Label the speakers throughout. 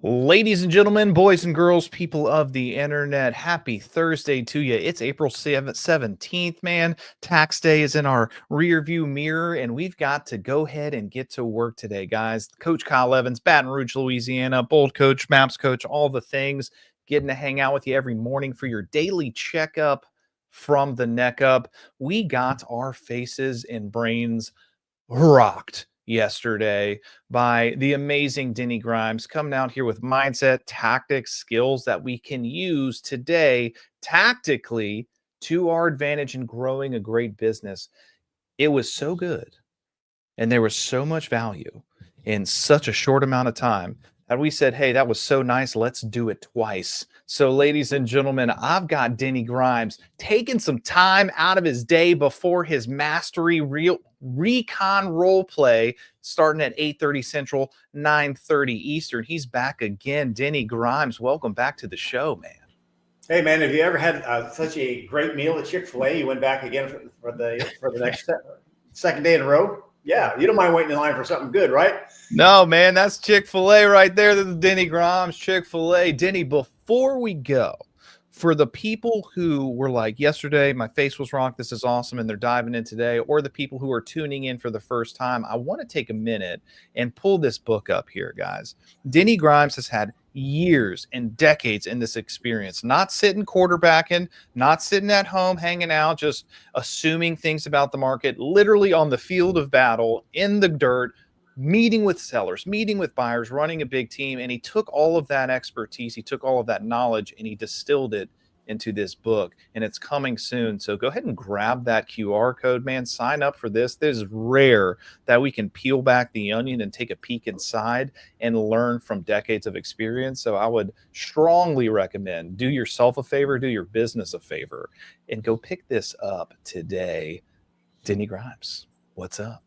Speaker 1: Ladies and gentlemen, boys and girls, people of the internet, happy Thursday to you. It's April 17th, man. Tax day is in our rear view mirror, and we've got to go ahead and get to work today, guys. Coach Kyle Evans, Baton Rouge, Louisiana, Bold Coach, Maps Coach, all the things. Getting to hang out with you every morning for your daily checkup from the neck up. We got our faces and brains rocked yesterday by the amazing Denny Grimes coming out here with mindset, tactics, skills that we can use today tactically to our advantage in growing a great business. It was so good and there was so much value in such a short amount of time that we said, hey, that was so nice. Let's do it twice. So, ladies and gentlemen, I've got Denny Grimes taking some time out of his day before his mastery real recon role play starting at 8:30 Central, 9:30 Eastern. He's back again. Denny Grimes, welcome back to the show, man.
Speaker 2: Hey, man, have you ever had such a great meal at Chick-fil-A? You went back again for the next second day in a row? Yeah, you don't mind waiting in line for something good, right?
Speaker 1: No, man, that's Chick-fil-A right there. That's Denny Grimes, Chick-fil-A. Denny, before we go, for the people who were like, yesterday, my face was wrong, this is awesome, and they're diving in today, or the people who are tuning in for the first time, I want to take a minute and pull this book up here, guys. Denny Grimes has had years and decades in this experience, not sitting quarterbacking, not sitting at home hanging out, just assuming things about the market, literally on the field of battle, in the dirt, meeting with sellers, meeting with buyers, running a big team. And he took all of that expertise, he took all of that knowledge, and he distilled it into this book. And it's coming soon. So go ahead and grab that QR code, man. Sign up for this. This is rare that we can peel back the onion and take a peek inside and learn from decades of experience. So I would strongly recommend do yourself a favor, do your business a favor, and go pick this up today. Denny Grimes, what's up?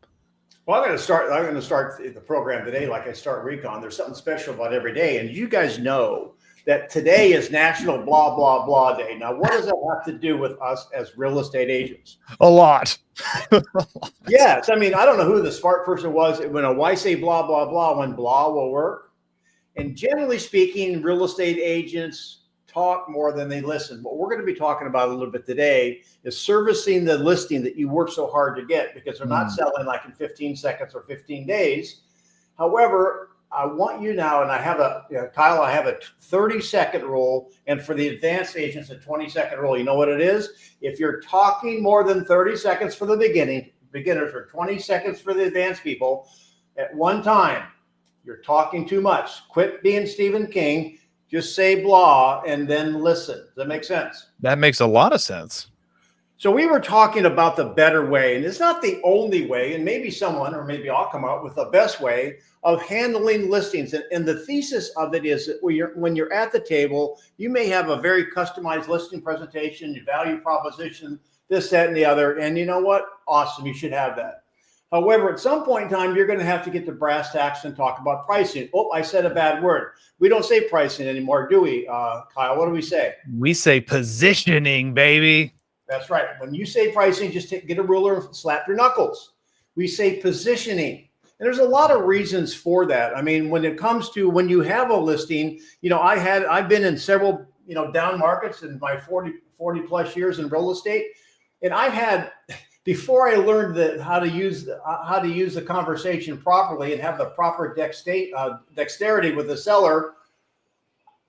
Speaker 2: Well, I'm going to start the program today like I start Recon. There's something special about every day. And you guys know that today is National Blah, Blah, Blah Day. Now, what does that have to do with us as real estate agents?
Speaker 1: A lot.
Speaker 2: Yes. I mean, I don't know who the smart person was when why say blah, blah, blah when blah will work. And generally speaking, real estate agents talk more than they listen. What we're going to be talking about a little bit today is servicing the listing that you work so hard to get, because they're not selling like in 15 seconds or 15 days. However, I want you now, and I have Kyle, I have a 30-second rule, and for the advanced agents, a 20-second rule. You know what it is? If you're talking more than 30 seconds for the beginners, or 20 seconds for the advanced people at one time, you're talking too much. Quit being Stephen King. Just say blah and then listen. Does that make sense?
Speaker 1: That makes a lot of sense.
Speaker 2: So we were talking about the better way, and it's not the only way, and maybe someone, or maybe I'll come out with the best way of handling listings. And the thesis of it is that when you're at the table, you may have a very customized listing presentation, your value proposition, this, that, and the other. And you know what? Awesome. You should have that. However, at some point in time, you're going to have to get to brass tacks and talk about pricing. Oh, I said a bad word. We don't say pricing anymore, do we, Kyle? What do we say?
Speaker 1: We say positioning, baby.
Speaker 2: That's right. When you say pricing, just get a ruler and slap your knuckles. We say positioning. And there's a lot of reasons for that. I mean, when it comes to when you have a listing, I've been in several, down markets in my 40 plus years in real estate. And I've had, before I learned how to use the conversation properly and have the proper dexterity with the seller,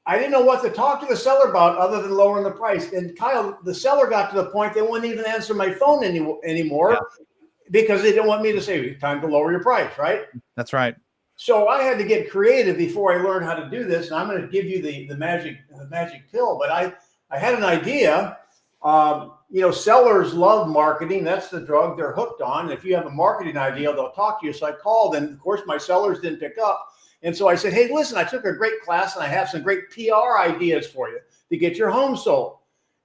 Speaker 2: I didn't know what to talk to the seller about other than lowering the price. And Kyle, the seller got to the point they wouldn't even answer my phone anymore because they didn't want me to say, time to lower your price, right?
Speaker 1: That's right.
Speaker 2: So I had to get creative before I learned how to do this. And I'm going to give you the magic pill. But I had an idea. Sellers love marketing. That's the drug they're hooked on. If you have a marketing idea, they'll talk to you. So I called, and of course my sellers didn't pick up. And so I said, hey, listen, I took a great class and I have some great PR ideas for you to get your home sold.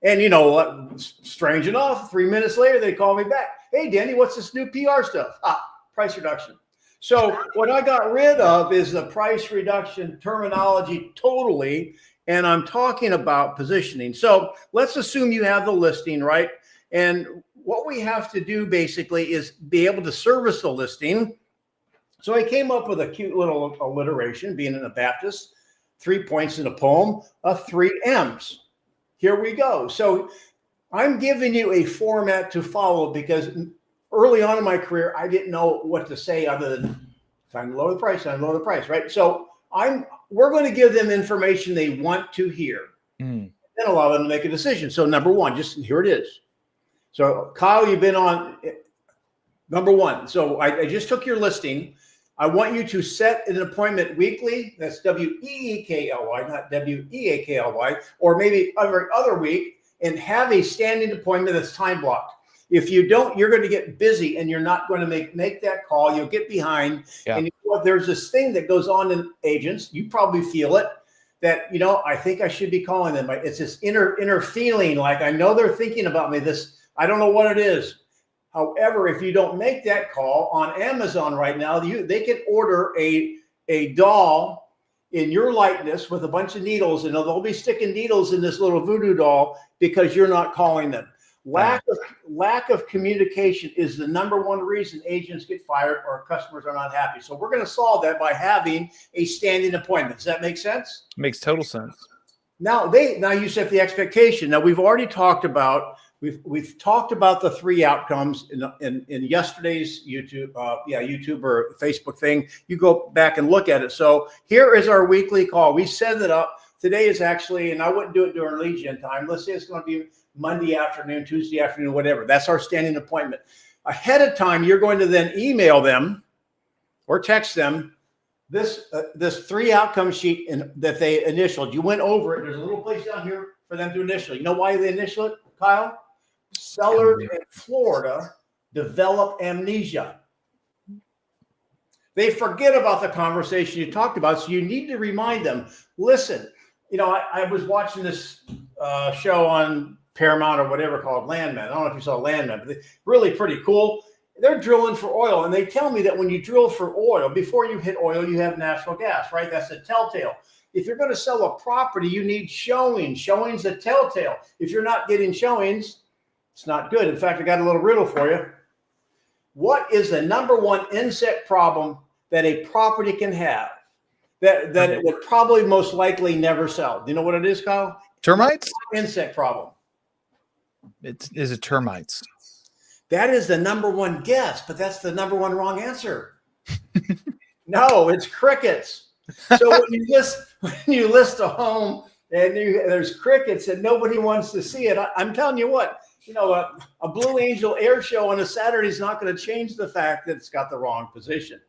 Speaker 2: And strange enough, 3 minutes later, they call me back. Hey, Denny, what's this new PR stuff? Price reduction. So what I got rid of is the price reduction terminology totally. And I'm talking about positioning. So let's assume you have the listing, right? And what we have to do basically is be able to service the listing. So I came up with a cute little alliteration, being a Baptist. 3 points in a poem of 3 M's. Here we go. So I'm giving you a format to follow because early on in my career, I didn't know what to say other than time to lower the price, time to lower the price, right? So we're going to give them information they want to hear and allow them to make a decision. So number one, just here it is. So Kyle, you've been on number one. So I just took your listing. I want you to set an appointment weekly. That's W-E-E-K-L-Y, not W-E-A-K-L-Y, or maybe every other week, and have a standing appointment that's time blocked. If you don't, you're going to get busy and you're not going to make that call. You'll get behind. Yeah. And you know what? There's this thing that goes on in agents. You probably feel it that, I think I should be calling them. It's this inner feeling like I know they're thinking about me. I don't know what it is. However, if you don't make that call on Amazon right now, they can order a doll in your likeness with a bunch of needles, and they'll be sticking needles in this little voodoo doll because you're not calling them. Lack of communication is the number one reason agents get fired or customers are not happy. So we're going to solve that by having a standing appointment. Does that make sense?
Speaker 1: Makes total sense.
Speaker 2: Now you set the expectation. Now we've already talked about we've talked about the 3 outcomes in yesterday's YouTube or Facebook thing. You go back and look at it. So here is our weekly call. We set it up. Today is actually, and I wouldn't do it during lead gen time. Let's say it's going to be Monday afternoon, Tuesday afternoon, whatever. That's our standing appointment. Ahead of time, you're going to then email them or text them this 3 outcome sheet that they initialed. You went over it. There's a little place down here for them to initial. You know why they initial it, Kyle? Sellers in Florida develop amnesia. They forget about the conversation you talked about, so you need to remind them. Listen, I was watching this show on Paramount or whatever called Landman. I don't know if you saw Landman, but really pretty cool. They're drilling for oil, and they tell me that when you drill for oil, before you hit oil, you have natural gas, right? That's a telltale. If you're going to sell a property, you need showings. Showings a telltale. If you're not getting showings, it's not good. In fact, I got a little riddle for you. What is the number one insect problem that a property can have that it would probably most likely never sell? Do you know what it is, Kyle?
Speaker 1: Termites?
Speaker 2: Insect problem.
Speaker 1: Is it termites?
Speaker 2: That is the number one guess, but that's the number one wrong answer. No, it's crickets. So when you list a home and there's crickets and nobody wants to see it, I'm telling you what, a Blue Angel air show on a Saturday is not going to change the fact that it's got the wrong position.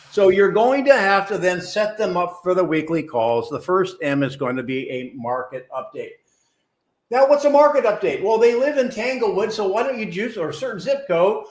Speaker 2: So you're going to have to then set them up for the weekly calls. The first M is going to be a market update. Now, what's a market update? Well, they live in Tanglewood, so why don't you or a certain zip code,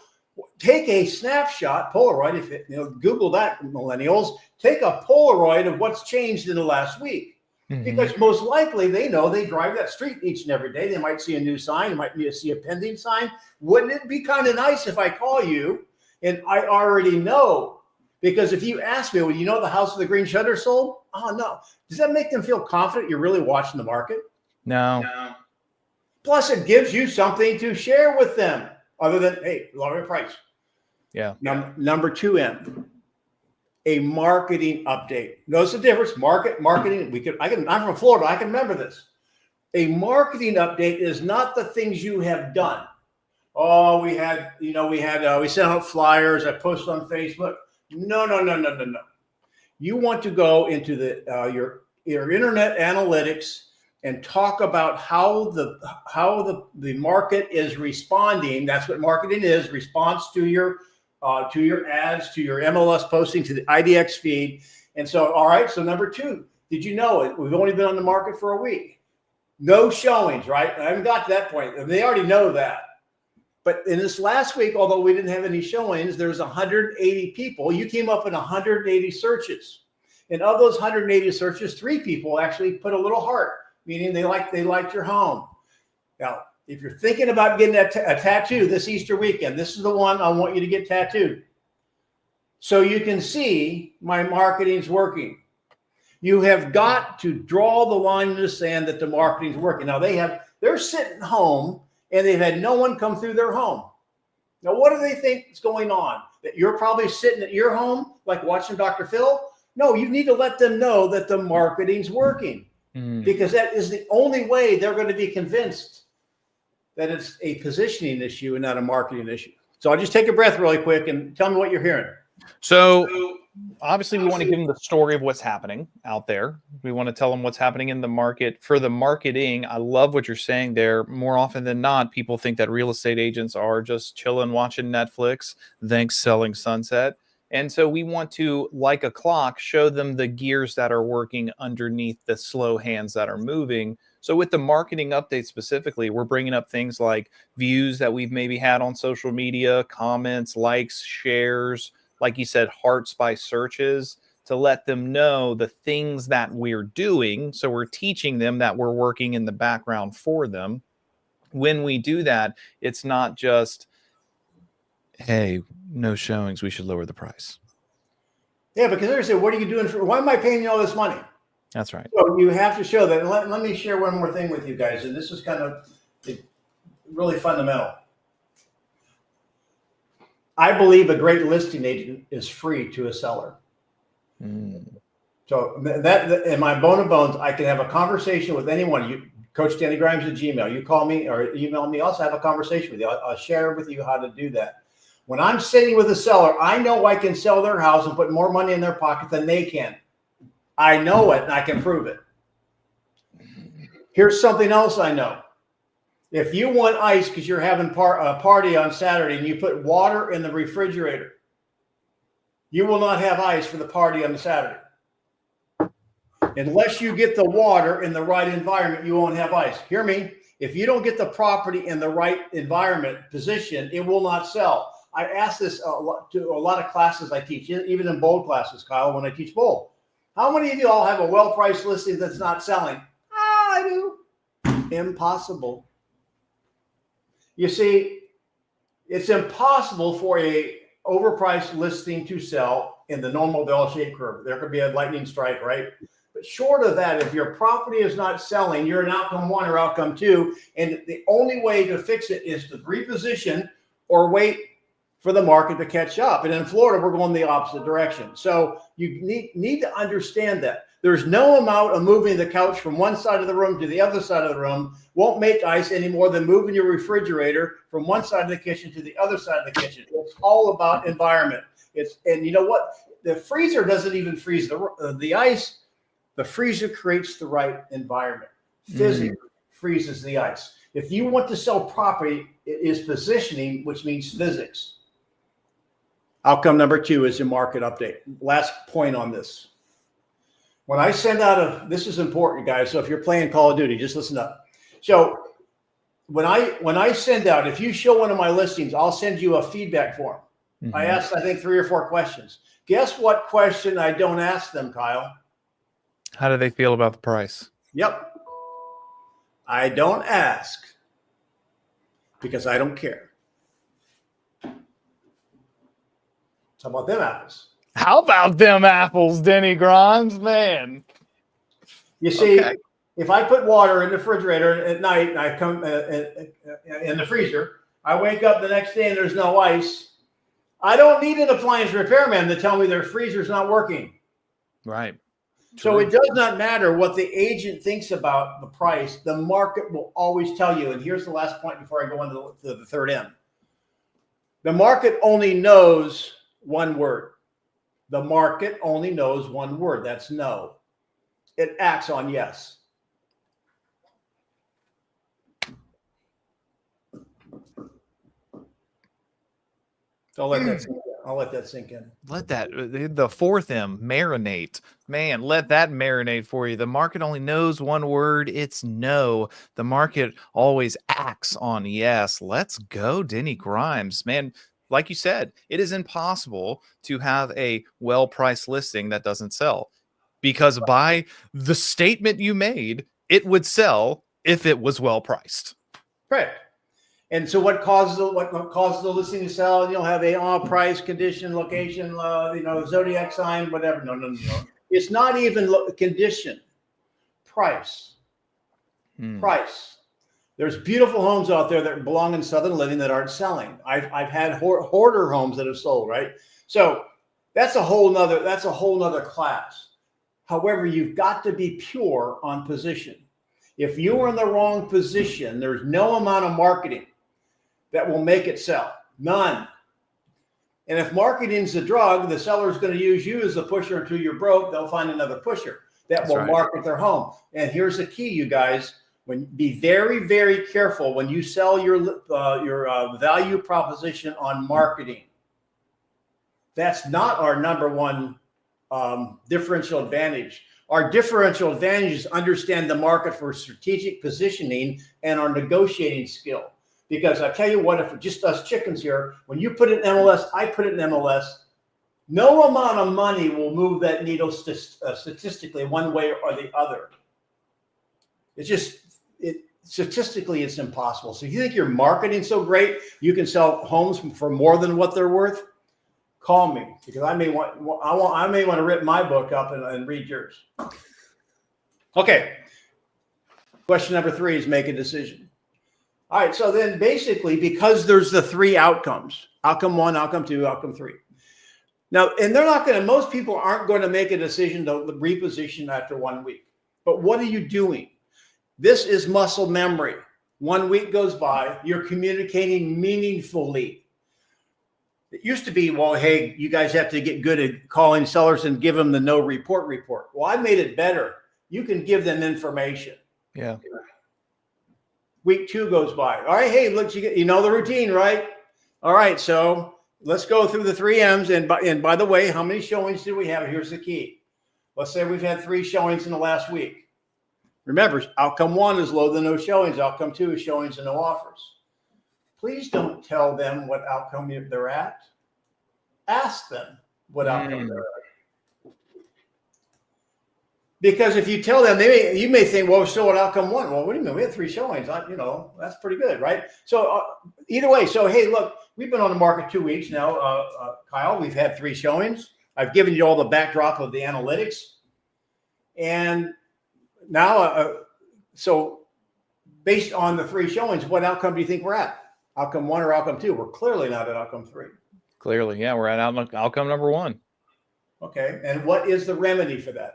Speaker 2: take a snapshot, Polaroid, Google that, millennials, take a Polaroid of what's changed in the last week. Mm-hmm. Because most likely they know they drive that street each and every day. They might see a new sign. They might see a pending sign. Wouldn't it be kind of nice if I call you and I already know? Because if you ask me, well, the house with the green shutter sold? Oh, no. Does that make them feel confident you're really watching the market?
Speaker 1: No.
Speaker 2: Plus, it gives you something to share with them other than, hey, lower the price.
Speaker 1: Yeah.
Speaker 2: Number 2M, a marketing update. Notice the difference. Marketing. I'm from Florida. I can remember this. A marketing update is not the things you have done. Oh, we sent out flyers. I posted on Facebook. No. You want to go into your internet analytics and talk about how the market is responding. That's what marketing is: response to your ads, to your MLS posting, to the IDX feed. And so, all right. So number 2, did you know it? We've only been on the market for a week. No showings, right? I haven't got to that point. They already know that. But in this last week, although we didn't have any showings, there's 180 people. You came up in 180 searches. And of those 180 searches, 3 people actually put a little heart, meaning they liked your home. Now, if you're thinking about getting a tattoo this Easter weekend, this is the one I want you to get tattooed. So you can see my marketing's working. You have got to draw the line in the sand that the marketing's working. Now they're sitting home and they've had no one come through their home. Now, what do they think is going on? That you're probably sitting at your home, like watching Dr. Phil? No, you need to let them know that the marketing's working, because that is the only way they're going to be convinced that it's a positioning issue and not a marketing issue. So I'll just take a breath really quick and tell me what you're hearing.
Speaker 1: So obviously we want to give them the story of what's happening out there. We want to tell them what's happening in the market. For the marketing, I love what you're saying there. More often than not, people think that real estate agents are just chilling, watching Netflix, thanks selling sunset. And so we want to, like a clock, show them the gears that are working underneath the slow hands that are moving. So with the marketing update specifically, we're bringing up things like views that we've maybe had on social media, comments, likes, shares, like you said, hearts by searches, to let them know the things that we're doing. So we're teaching them that we're working in the background for them. When we do that, it's not just, hey, no showings, we should lower the price.
Speaker 2: Yeah, because they're saying, what are you doing for, why am I paying you all this money?
Speaker 1: That's right.
Speaker 2: So you have to show that. Let me share one more thing with you guys, and this is kind of really fundamental. I believe a great listing agent is free to a seller. So that in my bone of bones, I can have a conversation with anyone. You, Coach Denny Grimes at Gmail. You call me or email me. Also have a conversation with you. I'll share with you how to do that. When I'm sitting with a seller, I know I can sell their house and put more money in their pocket than they can. I know it, and I can prove it. Here's something else I know. If you want ice because you're having a party on Saturday and you put water in the refrigerator, you will not have ice for the party on the Saturday. Unless you get the water in the right environment, you won't have ice. Hear me? If you don't get the property in the right environment position, it will not sell. I ask this to a lot of classes I teach, even in bold classes, Kyle, when I teach bold. How many of you all have a well-priced listing that's not selling? I do. Impossible. You see, it's impossible for a overpriced listing to sell in the normal bell-shaped curve. There could be a lightning strike, right? But short of that, if your property is not selling, you're an outcome one or outcome two, and the only way to fix it is to reposition or wait for the market to catch up. And in Florida, we're going the opposite direction. So you need to understand that. There's no amount of moving the couch from one side of the room to the other side of the room won't make ice any more than moving your refrigerator from one side of the kitchen to the other side of the kitchen. It's all about environment. And you know what? The freezer doesn't even freeze the ice. The freezer creates the right environment. Physics freezes the ice. If you want to sell property, it is positioning, which means physics. Outcome number 2 is your market update. Last point on this. When I send out this is important, guys. So if you're playing Call of Duty, just listen up. So when I send out, if you show one of my listings, I'll send you a feedback form. I asked, I think, 3 or 4 questions. Guess what question I don't ask them, Kyle?
Speaker 1: How do they feel about the price?
Speaker 2: Yep. I don't ask because I don't care. How about them apples?
Speaker 1: How about them apples, Denny Grimes? Man.
Speaker 2: You see, if I put water in the refrigerator at night and I come in the freezer, I wake up the next day and there's no ice. I don't need an appliance repairman to tell me their freezer's not working.
Speaker 1: Right.
Speaker 2: So it does not matter what the agent thinks about the price. The market will always tell you. And here's the last point before I go into the third M. The market only knows one word. The market only knows one word. That's no. It acts on yes. I'll let that sink in. I'll let that sink in.
Speaker 1: Let that, the fourth M, marinate. Man, let that marinate for you. The market only knows one word. It's no. The market always acts on yes. Let's go, Denny Grimes. Man, like you said, it is impossible to have a well-priced listing that doesn't sell, because by the statement you made, it would sell if it was well-priced.
Speaker 2: Right. And so what causes the listing to sell? You'll have a price, condition, location, zodiac sign, whatever. No. It's not even condition. Price. Price. There's beautiful homes out there that belong in Southern Living that aren't selling. I've had hoarder homes that have sold, right? So That's a whole nother class. However, you've got to be pure on position. If you are in the wrong position, there's no amount of marketing that will make it sell. None. And if marketing's the drug, the seller's going to use you as the pusher until you're broke. They'll find another pusher that will market their home. And here's the key, you guys. Be very, very careful when you sell your value proposition on marketing. That's not our number one differential advantage. Our differential advantage is understand the market for strategic positioning and our negotiating skill. Because I tell you what, if just us chickens here, when you put it in MLS, I put it in MLS, no amount of money will move that needle statistically one way or the other. Statistically, it's impossible. So if you think your marketing's so great, you can sell homes for more than what they're worth, call me, because I may want to rip my book up and read yours. Okay. Question number 3 is make a decision. All right. So then basically, because there's the 3 outcomes, outcome 1, outcome 2, outcome 3. Now, and most people aren't going to make a decision to reposition after 1 week. But what are you doing? This is muscle memory. 1 week goes by, you're communicating meaningfully. It used to be, well, hey, you guys have to get good at calling sellers and give them the no report. Well, I made it better. You can give them information.
Speaker 1: Yeah.
Speaker 2: Week 2 goes by. All right, hey, look, you know the routine, right? All right, so let's go through the 3 M's. And by the way, how many showings do we have? Here's the key. Let's say we've had 3 showings in the last week. Remember, outcome 1 is low to no showings. Outcome 2 is showings and no offers. Please don't tell them what outcome they're at. Ask them what outcome they're at. Because if you tell them, you may think, well, so what outcome 1? Well, what do you mean? We had 3 showings. That's pretty good, right? So either way, so hey, look, we've been on the market 2 weeks now. Kyle, we've had 3 showings. I've given you all the backdrop of the analytics. And now, so based on the 3 showings, what outcome do you think we're at? Outcome 1 or outcome 2? We're clearly not at outcome 3.
Speaker 1: Clearly, yeah, we're at outcome number 1.
Speaker 2: Okay, and what is the remedy for that?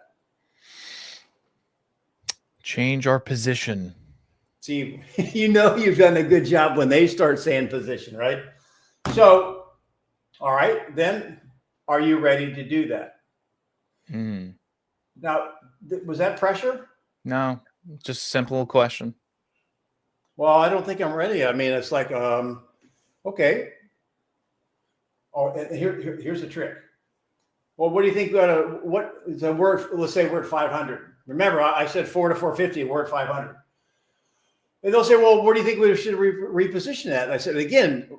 Speaker 1: Change our position.
Speaker 2: See, you've done a good job when they start saying position, right? So, all right, then are you ready to do that? Now, was that pressure?
Speaker 1: No, just a simple question.
Speaker 2: Well, I don't think I'm ready. I mean, it's like, okay. Oh, and here's the trick. Well, what do you think? What is the word? Let's say we're at 500. Remember, I said 4 to 450. We're at 500. And they'll say, well, where do you think we should reposition that? And I said, again,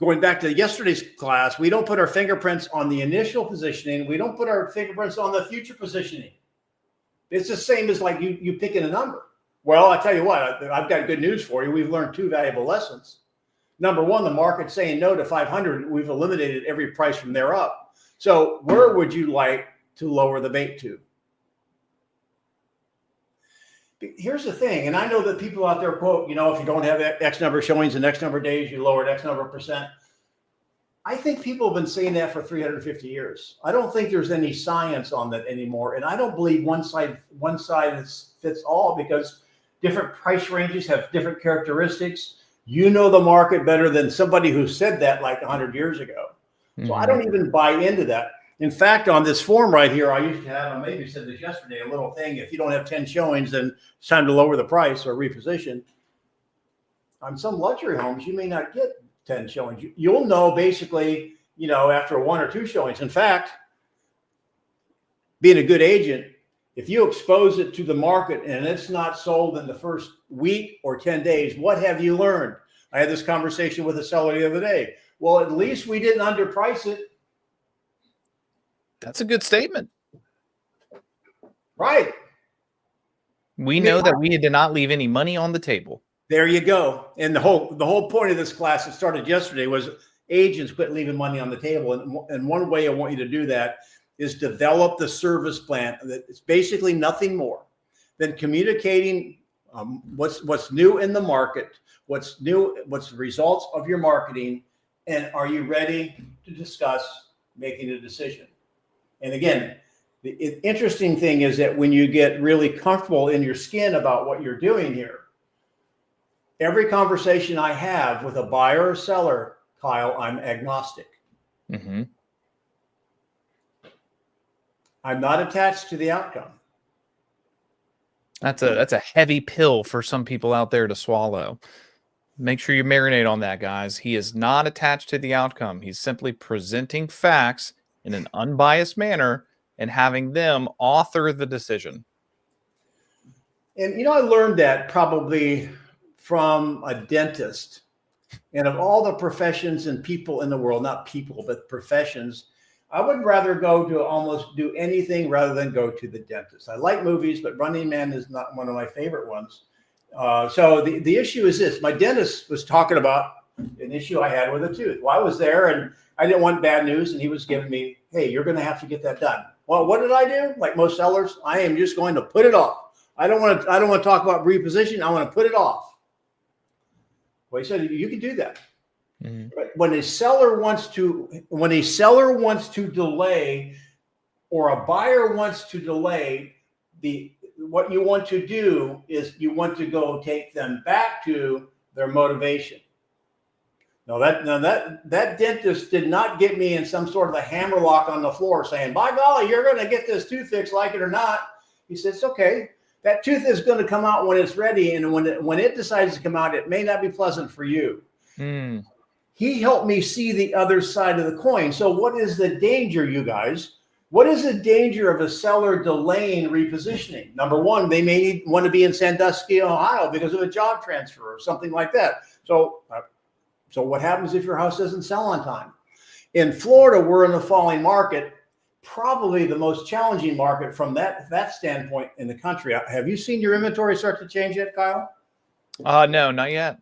Speaker 2: going back to yesterday's class, we don't put our fingerprints on the initial positioning. We don't put our fingerprints on the future positioning. It's the same as like you picking a number. Well, I tell you what, I've got good news for you. We've learned 2 valuable lessons. Number 1, the market's saying no to 500. We've eliminated every price from there up. So where would you like to lower the bait to? Here's the thing, and I know that people out there quote, if you don't have X number of showings in X number of days, you lowered X number of percent. I think people have been saying that for 350 years. I don't think there's any science on that anymore. And I don't believe one size fits all, because different price ranges have different characteristics. You know the market better than somebody who said that like 100 years ago. So I don't even buy into that. In fact, on this form right here, I used to have, I maybe said this yesterday, a little thing. If you don't have 10 showings, then it's time to lower the price or reposition. On some luxury homes, you may not get 10 showings. You'll know basically, after 1 or 2 showings. In fact, being a good agent, if you expose it to the market and it's not sold in the first week or 10 days, what have you learned? I had this conversation with a seller the other day. Well, at least we didn't underprice it.
Speaker 1: That's a good statement.
Speaker 2: Right.
Speaker 1: We know that we did not leave any money on the table.
Speaker 2: There you go. And the whole point of this class that started yesterday was agents quit leaving money on the table. And one way I want you to do that is develop the service plan. It's basically nothing more than communicating what's new in the market, what's the results of your marketing, and are you ready to discuss making a decision? And again, the interesting thing is that when you get really comfortable in your skin about what you're doing here, every conversation I have with a buyer or seller, Kyle, I'm agnostic.
Speaker 1: Mm-hmm.
Speaker 2: I'm not attached to the outcome.
Speaker 1: That's a heavy pill for some people out there to swallow. Make sure you marinate on that, guys. He is not attached to the outcome. He's simply presenting facts in an unbiased manner and having them author the decision.
Speaker 2: And, I learned that probably from a dentist. And of all the professions and people in the world, not people, but professions, I would rather go to almost do anything rather than go to the dentist. I like movies, but Running Man is not one of my favorite ones. So the issue is this. My dentist was talking about an issue I had with a tooth. Well, I was there and I didn't want bad news. And he was giving me, hey, you're going to have to get that done. Well, what did I do? Like most sellers, I am just going to put it off. I don't want to talk about repositioning. I want to put it off. Well, he said, you can do that. Mm-hmm. But when a seller wants to delay, or a buyer wants to delay, what you want to do is you want to go take them back to their motivation. Now that dentist did not get me in some sort of a hammerlock on the floor saying, by golly, you're going to get this tooth fixed like it or not. He said, it's okay. That tooth is going to come out when it's ready. And when it decides to come out, it may not be pleasant for you. Mm. He helped me see the other side of the coin. So what is the danger, you guys? What is the danger of a seller delaying repositioning? Number one, they may want to be in Sandusky, Ohio because of a job transfer or something like that. So what happens if your house doesn't sell on time? In Florida, we're in a falling market, probably the most challenging market from that standpoint in the country. Have you seen your inventory start to change yet, Kyle?
Speaker 1: No, not yet.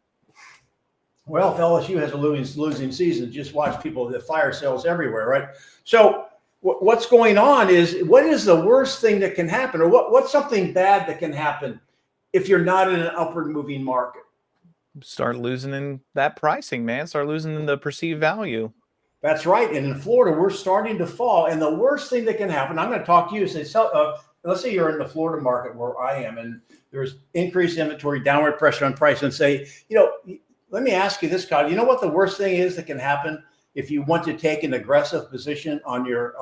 Speaker 2: Well, if LSU has a losing season, just watch people, the fire sales everywhere, right? So what's going on is, what is the worst thing that can happen? Or what's something bad that can happen if you're not in an upward moving market?
Speaker 1: Start losing in that pricing, man. Start losing in the perceived value.
Speaker 2: That's right. And in Florida, we're starting to fall. And the worst thing that can happen, I'm going to talk to you, let's say you're in the Florida market where I am, and there's increased inventory, downward pressure on price, and say, let me ask you this, Kyle. You know what the worst thing is that can happen if you want to take an aggressive position on your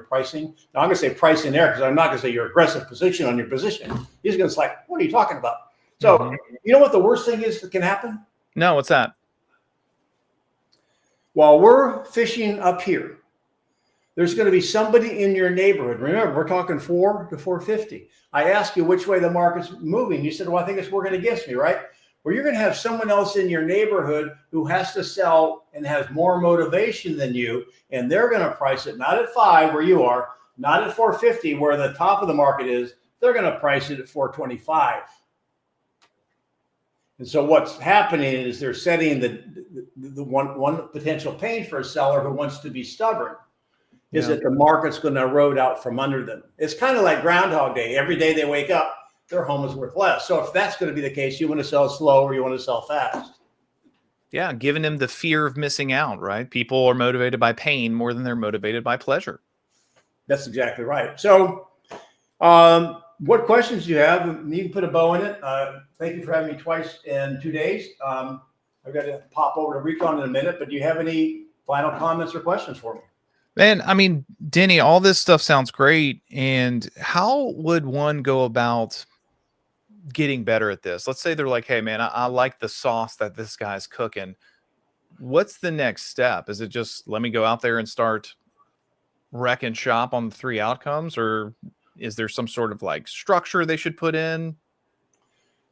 Speaker 2: pricing? Now, I'm going to say pricing there because I'm not going to say your aggressive position on your position. He's going to say, what are you talking about? So You know what the worst thing is that can happen?
Speaker 1: No, what's that?
Speaker 2: While we're fishing up here, there's going to be somebody in your neighborhood. Remember, we're talking 4 to 450. I asked you which way the market's moving. You said, well, I think it's working against me, right? Well, you're going to have someone else in your neighborhood who has to sell and has more motivation than you, and they're going to price it not at 5 where you are, not at 450 where the top of the market is. They're going to price it at 425. And so what's happening is they're setting the one potential pain for a seller who wants to be stubborn is that the market's going to erode out from under them. It's kind of like Groundhog Day. Every day they wake up, their home is worth less. So if that's going to be the case, you want to sell slow or you want to sell fast.
Speaker 1: Yeah, giving them the fear of missing out, right? People are motivated by pain more than they're motivated by pleasure.
Speaker 2: That's exactly right. So what questions do you have? You can put a bow in it. Thank you for having me twice in 2 days. I've got to pop over to Recon in a minute, but do you have any final comments or questions for me?
Speaker 1: Man, I mean, Denny, all this stuff sounds great. And how would one go about getting better at this? Let's say they're like, hey, man, I like the sauce that this guy's cooking. What's the next step? Is it just let me go out there and start wrecking shop on the 3 outcomes? Or is there some sort of like structure they should put in?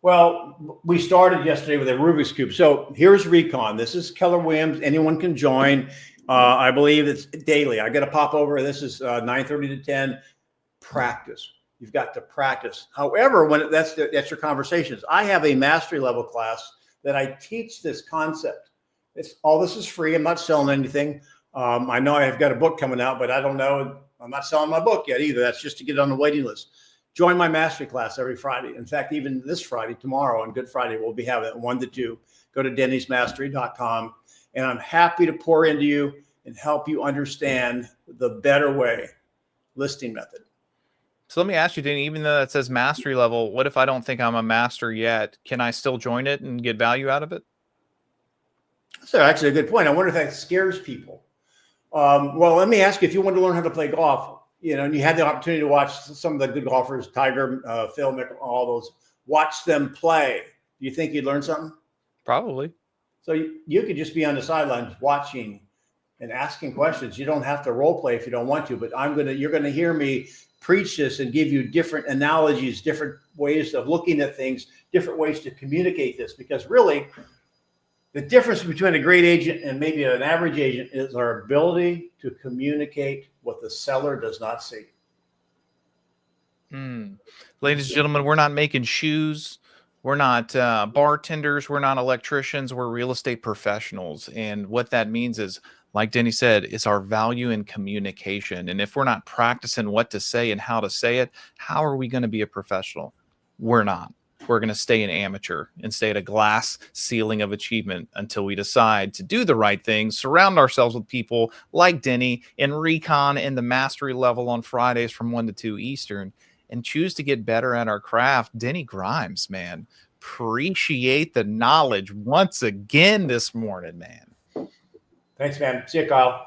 Speaker 2: Well, we started yesterday with a Rubik's Cube. So here's Recon. This is Keller Williams. Anyone can join. I believe it's daily. I got to pop over. This is 9:30 to 10. Practice. You've got to practice. However, when that's your conversations. I have a mastery level class that I teach this concept. All this is free. I'm not selling anything. I know I've got a book coming out, but I don't know. I'm not selling my book yet either. That's just to get on the waiting list. Join my mastery class every Friday. In fact, even this Friday, tomorrow on Good Friday, we'll be having it 1 to 2. Go to dennysmastery.com. And I'm happy to pour into you and help you understand the better way. listing method.
Speaker 1: So let me ask you, Denny, even though it says mastery level, what if I don't think I'm a master yet? Can I still join it and get value out of it?
Speaker 2: That's actually a good point. I wonder if that scares people. Well, let me ask you, if you want to learn how to play golf, and you had the opportunity to watch some of the good golfers, Tiger, Phil, all those, watch them play. Do you think you'd learn something?
Speaker 1: Probably.
Speaker 2: So you could just be on the sidelines watching and asking questions. You don't have to role play if you don't want to, but you're going to hear me preach this and give you different analogies, different ways of looking at things, different ways to communicate this, because really the difference between a great agent and maybe an average agent is our ability to communicate what the seller does not see.
Speaker 1: Ladies and gentlemen, we're not making shoes. We're not bartenders. We're not electricians. We're real estate professionals. And what that means is, like Denny said, it's our value in communication. And if we're not practicing what to say and how to say it, how are we going to be a professional? We're not. We're going to stay an amateur and stay at a glass ceiling of achievement until we decide to do the right thing, surround ourselves with people like Denny in Recon and the mastery level on Fridays from 1 to 2 Eastern, and choose to get better at our craft. Denny Grimes, man, appreciate the knowledge once again this morning, man.
Speaker 2: Thanks, man. See you, Kyle.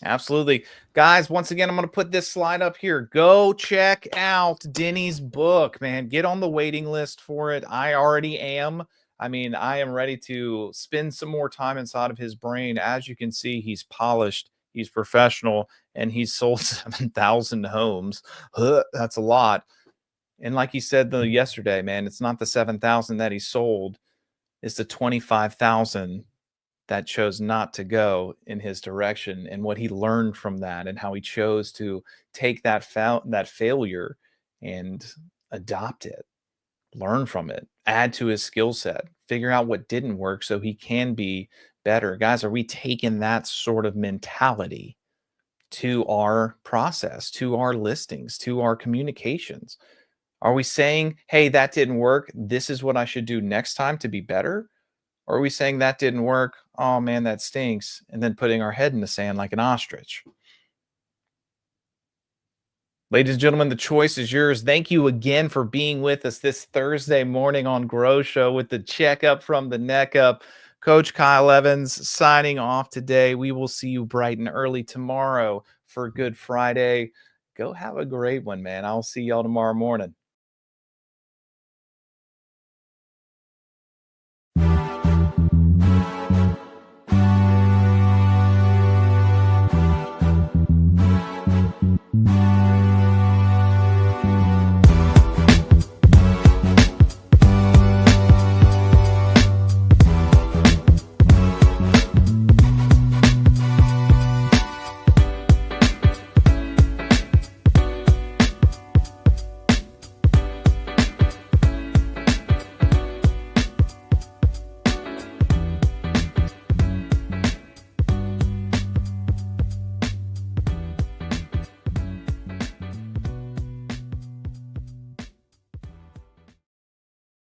Speaker 1: Absolutely. Guys, once again, I'm going to put this slide up here. Go check out Denny's book, man. Get on the waiting list for it. I already am. I mean, I am ready to spend some more time inside of his brain. As you can see, he's polished, he's professional, and he's sold 7,000 homes. That's a lot. And like he said yesterday, man, it's not the 7,000 that he sold. It's the 25,000 that chose not to go in his direction, and what he learned from that, and how he chose to take that failure and adopt it, learn from it, add to his skill set, figure out what didn't work so he can be better. Guys, are we taking that sort of mentality to our process, to our listings, to our communications? Are we saying, hey, that didn't work, this is what I should do next time to be better? Or are we saying that didn't work, oh man, that stinks, and then putting our head in the sand like an ostrich? Ladies and gentlemen, the choice is yours. Thank you again for being with us this Thursday morning on G.R.O.W Show with the checkup from the neck up. Coach Kyle Evans signing off today. We will see you bright and early tomorrow for Good Friday. Go have a great one, man. I'll see y'all tomorrow morning.